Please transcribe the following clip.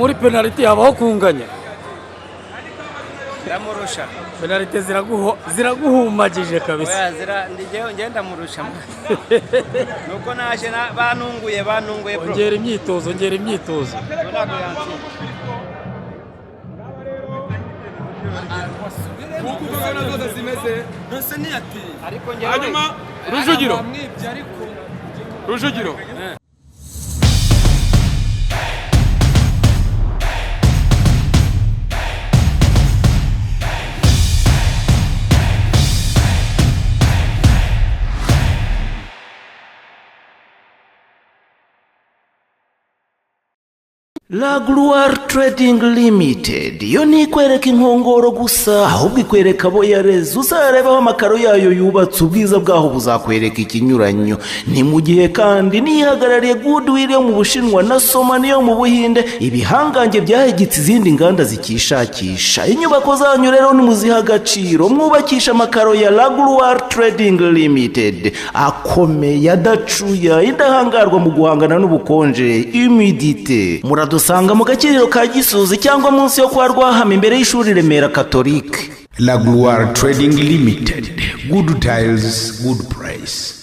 muri penalty habaho kunganya ndamurusha penalty ziraguhumagije kabisa oya ndigewe ngenda murusha nuko naje banunguye bro ongera imyitozo ntabwo yansi hanyuma Rujugiro La Gloire Trading Limited yo ntikwereka inkongoro gusa ahubwo ikwereka abo yareze uzarebaho amakaro yayo yubatse ubwiza bwaho buzakwereka ikinyuranyo ni mu gihe kandi nihagarariye Goodwill yo mu Bushinwa na Somani yo mu Buhinde ibihangange byahegitse izindi nganda zikishakisha inyubako zanyu rero nimuziha agaciro mwubakisha amakaro ya La Gloire Trading Limited akomeye adacuya indahangarwa mu guhangana n'ubukonje humidité dusanga mu gakiriro ka Gisozi cyangwa munsi yo kwa Rwahama imbere y'ishuri Remera Catholique. La Gloire Trading Limited, good tiles, good price.